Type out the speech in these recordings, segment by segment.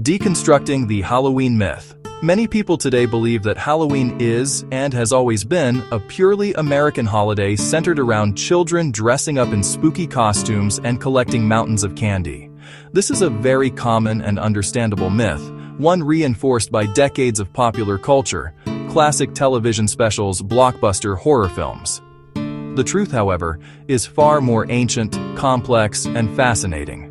Deconstructing the Halloween myth. Many people today believe that Halloween is, and has always been, a purely American holiday centered around children dressing up in spooky costumes and collecting mountains of candy. This is a very common and understandable myth, one reinforced by decades of popular culture, classic television specials, blockbuster horror films. The truth, however, is far more ancient, complex, and fascinating.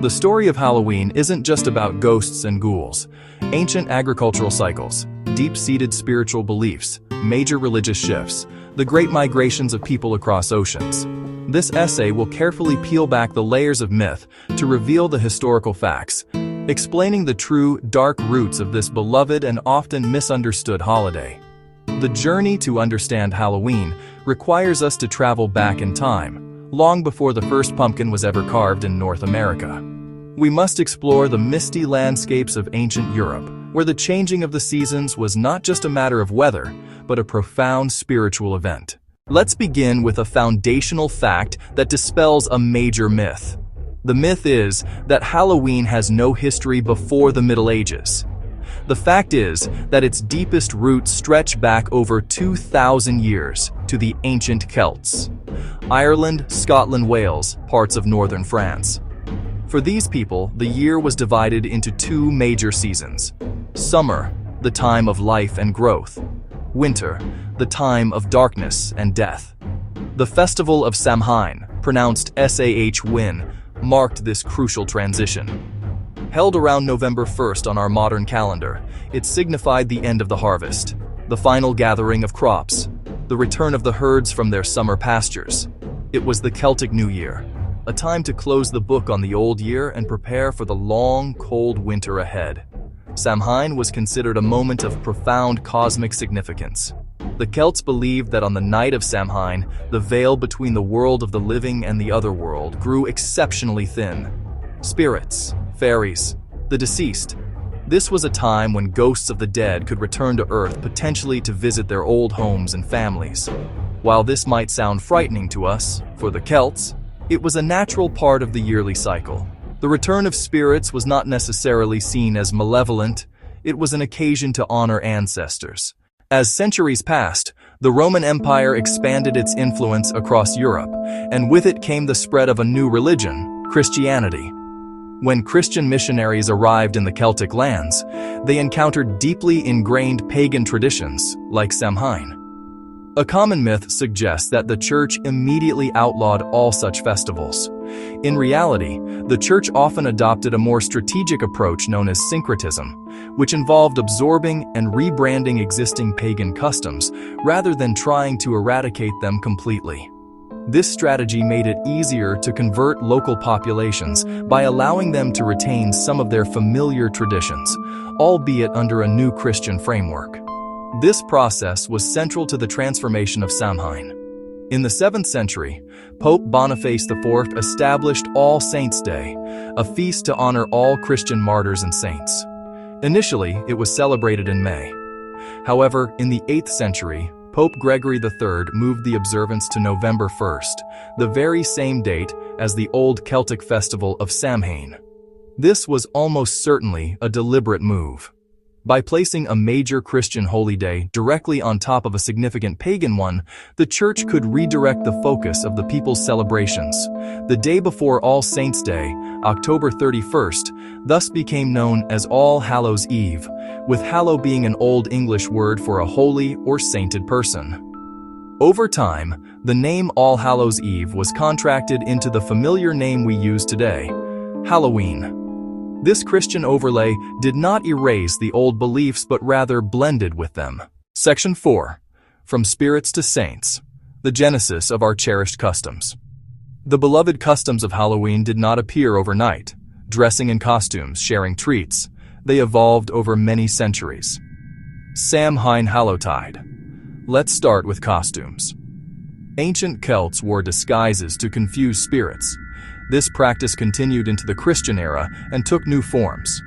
The story of Halloween isn't just about ghosts and ghouls. Ancient agricultural cycles, deep-seated spiritual beliefs, major religious shifts, the great migrations of people across oceans. This essay will carefully peel back the layers of myth to reveal the historical facts, explaining the true, dark roots of this beloved and often misunderstood holiday. The journey to understand Halloween requires us to travel back in time, long before the first pumpkin was ever carved in North America. We must explore the misty landscapes of ancient Europe, where the changing of the seasons was not just a matter of weather, but a profound spiritual event. Let's begin with a foundational fact that dispels a major myth. The myth is that Halloween has no history before the Middle Ages. The fact is that its deepest roots stretch back over 2,000 years to the ancient Celts. Ireland, Scotland, Wales, parts of northern France. For these people, the year was divided into two major seasons. Summer, the time of life and growth. Winter, the time of darkness and death. The festival of Samhain, pronounced Sah-win, marked this crucial transition. Held around November 1st on our modern calendar, it signified the end of the harvest, the final gathering of crops, the return of the herds from their summer pastures. It was the Celtic New Year, a time to close the book on the old year and prepare for the long, cold winter ahead. Samhain was considered a moment of profound cosmic significance. The Celts believed that on the night of Samhain, the veil between the world of the living and the other world grew exceptionally thin. Spirits, fairies, the deceased. This was a time when ghosts of the dead could return to Earth, potentially to visit their old homes and families. While this might sound frightening to us, for the Celts, it was a natural part of the yearly cycle. The return of spirits was not necessarily seen as malevolent, it was an occasion to honor ancestors. As centuries passed, the Roman Empire expanded its influence across Europe, and with it came the spread of a new religion, Christianity. When Christian missionaries arrived in the Celtic lands, they encountered deeply ingrained pagan traditions, like Samhain. A common myth suggests that the church immediately outlawed all such festivals. In reality, the church often adopted a more strategic approach known as syncretism, which involved absorbing and rebranding existing pagan customs rather than trying to eradicate them completely. This strategy made it easier to convert local populations by allowing them to retain some of their familiar traditions, albeit under a new Christian framework. This process was central to the transformation of Samhain. In the 7th century, Pope Boniface IV established All Saints' Day, a feast to honor all Christian martyrs and saints. Initially, it was celebrated in May. However, in the 8th century, Pope Gregory III moved the observance to November 1st, the very same date as the old Celtic festival of Samhain. This was almost certainly a deliberate move. By placing a major Christian holy day directly on top of a significant pagan one, the Church could redirect the focus of the people's celebrations. The day before All Saints' Day, October 31st, thus became known as All Hallows Eve, with hallow being an Old English word for a holy or sainted person. Over time, the name All Hallows Eve was contracted into the familiar name we use today, Halloween. This Christian overlay did not erase the old beliefs but rather blended with them. Section 4. From Spirits to Saints. The genesis of our cherished customs. The beloved customs of Halloween did not appear overnight. Dressing in costumes, sharing treats. They evolved over many centuries. Samhain Hallowtide. Let's start with costumes. Ancient Celts wore disguises to confuse spirits. This practice continued into the Christian era and took new forms.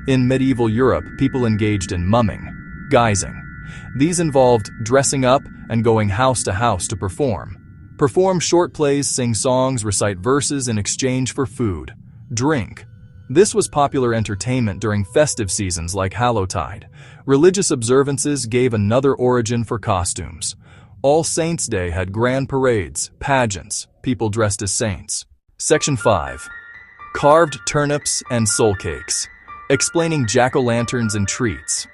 In medieval Europe, people engaged in mumming, guising. These involved dressing up and going house to house to perform short plays, sing songs, recite verses in exchange for food, drink. This was popular entertainment during festive seasons like Hallowtide. Religious observances gave another origin for costumes. All Saints' Day had grand parades, pageants, people dressed as saints. Section 5. Carved turnips and soul cakes. Explaining jack-o'-lanterns and treats.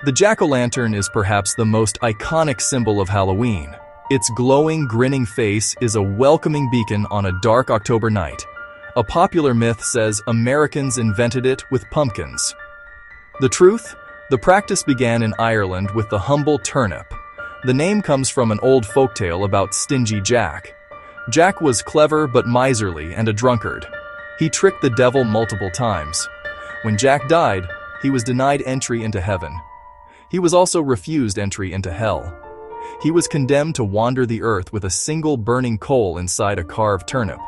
The jack-o'-lantern is perhaps the most iconic symbol of Halloween. Its glowing, grinning face is a welcoming beacon on a dark October night. A popular myth says Americans invented it with pumpkins. The truth? The practice began in Ireland with the humble turnip. The name comes from an old folktale about stingy Jack. Jack was clever but miserly and a drunkard. He tricked the devil multiple times. When Jack died, he was denied entry into heaven. He was also refused entry into hell. He was condemned to wander the earth with a single burning coal inside a carved turnip.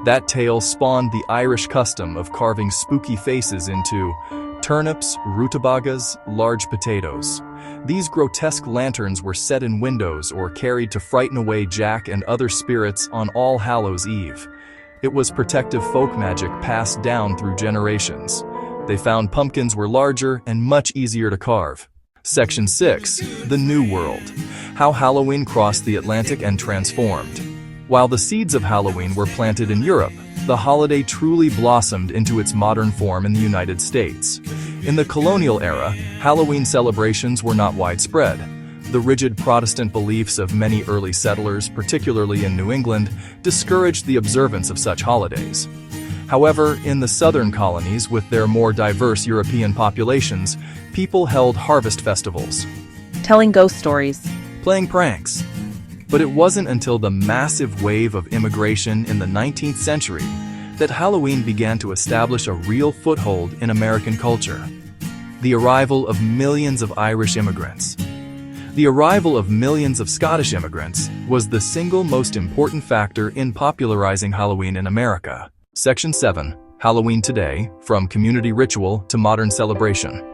That tale spawned the Irish custom of carving spooky faces into turnips, rutabagas, large potatoes. These grotesque lanterns were set in windows or carried to frighten away Jack and other spirits on All Hallows Eve. It was protective folk magic passed down through generations. They found pumpkins were larger and much easier to carve. Section 6. The New World. How Halloween crossed the Atlantic and transformed. While the seeds of Halloween were planted in Europe, the holiday truly blossomed into its modern form in the United States. In the colonial era, Halloween celebrations were not widespread. The rigid Protestant beliefs of many early settlers, particularly in New England, discouraged the observance of such holidays. However, in the southern colonies, with their more diverse European populations, people held harvest festivals, telling ghost stories, playing pranks. But it wasn't until the massive wave of immigration in the 19th century that Halloween began to establish a real foothold in American culture. The arrival of millions of Irish immigrants. The arrival of millions of Scottish immigrants was the single most important factor in popularizing Halloween in America. Section 7. Halloween today, from community ritual to modern celebration.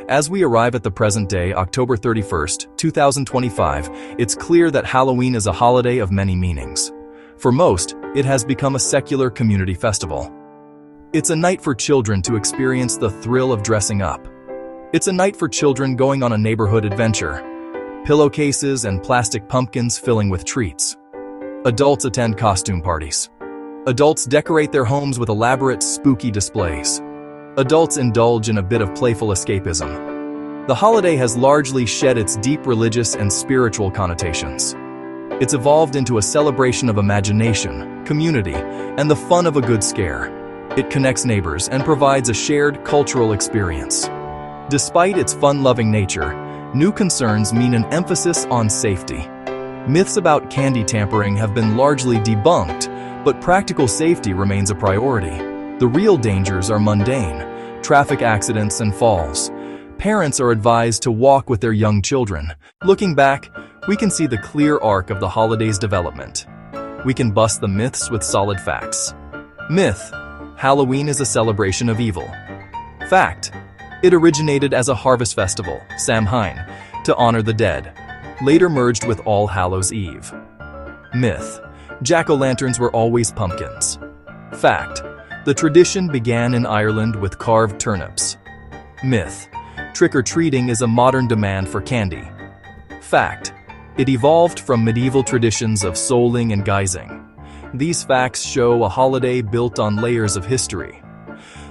As we arrive at the present day, October 31st, 2025, it's clear that Halloween is a holiday of many meanings. For most, it has become a secular community festival. It's a night for children to experience the thrill of dressing up. It's a night for children going on a neighborhood adventure. Pillowcases and plastic pumpkins filling with treats. Adults attend costume parties. Adults decorate their homes with elaborate, spooky displays. Adults indulge in a bit of playful escapism. The holiday has largely shed its deep religious and spiritual connotations. It's evolved into a celebration of imagination, community, and the fun of a good scare. It connects neighbors and provides a shared cultural experience. Despite its fun-loving nature, new concerns mean an emphasis on safety. Myths about candy tampering have been largely debunked, but practical safety remains a priority. The real dangers are mundane: traffic accidents and falls. Parents are advised to walk with their young children. Looking back, we can see the clear arc of the holiday's development. We can bust the myths with solid facts. Myth: Halloween is a celebration of evil. Fact: it originated as a harvest festival, Samhain, to honor the dead, later merged with All Hallows Eve. Myth: jack-o'-lanterns were always pumpkins. Fact: the tradition began in Ireland with carved turnips. Myth: trick-or-treating is a modern demand for candy. Fact: it evolved from medieval traditions of souling and guising. These facts show a holiday built on layers of history.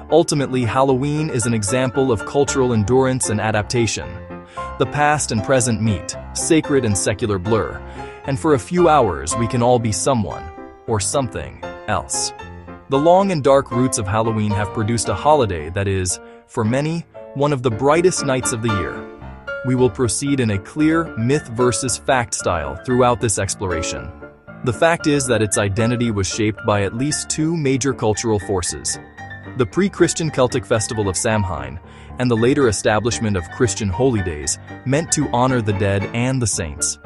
Ultimately, Halloween is an example of cultural endurance and adaptation. The past and present meet, sacred and secular blur, and for a few hours we can all be someone or something else. The long and dark roots of Halloween have produced a holiday that is, for many, one of the brightest nights of the year. We will proceed in a clear myth versus fact style throughout this exploration. The fact is that its identity was shaped by at least two major cultural forces: the pre-Christian Celtic festival of Samhain and the later establishment of Christian holy days meant to honor the dead and the saints.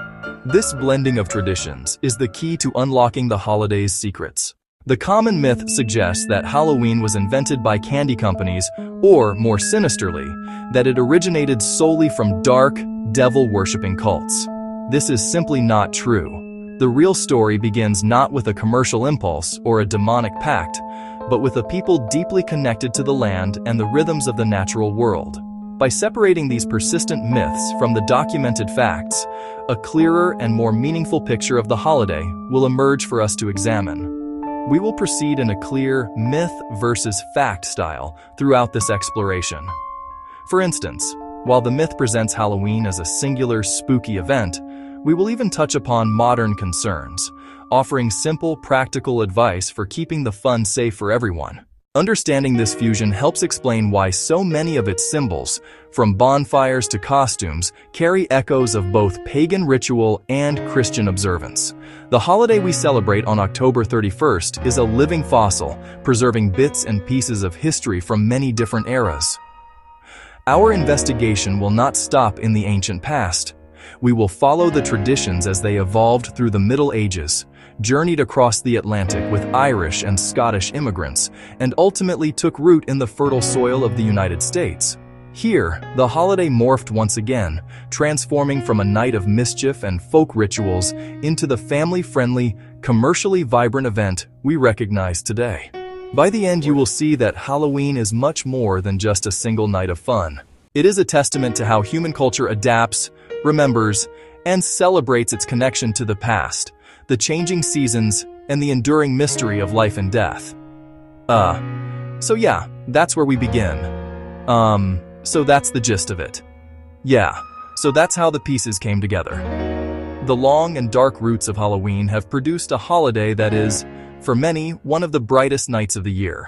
This blending of traditions is the key to unlocking the holiday's secrets. The common myth suggests that Halloween was invented by candy companies, or, more sinisterly, that it originated solely from dark, devil-worshipping cults. This is simply not true. The real story begins not with a commercial impulse or a demonic pact, but with a people deeply connected to the land and the rhythms of the natural world. By separating these persistent myths from the documented facts, a clearer and more meaningful picture of the holiday will emerge for us to examine. We will proceed in a clear myth versus fact style throughout this exploration. For instance, while the myth presents Halloween as a singular, spooky event, we will even touch upon modern concerns, offering simple, practical advice for keeping the fun safe for everyone. Understanding this fusion helps explain why so many of its symbols, from bonfires to costumes, carry echoes of both pagan ritual and Christian observance. The holiday we celebrate on October 31st is a living fossil, preserving bits and pieces of history from many different eras. Our investigation will not stop in the ancient past. We will follow the traditions as they evolved through the Middle Ages, journeyed across the Atlantic with Irish and Scottish immigrants, and ultimately took root in the fertile soil of the United States. Here, the holiday morphed once again, transforming from a night of mischief and folk rituals into the family-friendly, commercially vibrant event we recognize today. By the end, you will see that Halloween is much more than just a single night of fun. It is a testament to how human culture adapts, remembers, and celebrates its connection to the past, the changing seasons, and the enduring mystery of life and death. So yeah, that's where we begin. So that's the gist of it. Yeah, so that's how the pieces came together. The long and dark roots of Halloween have produced a holiday that is, for many, one of the brightest nights of the year.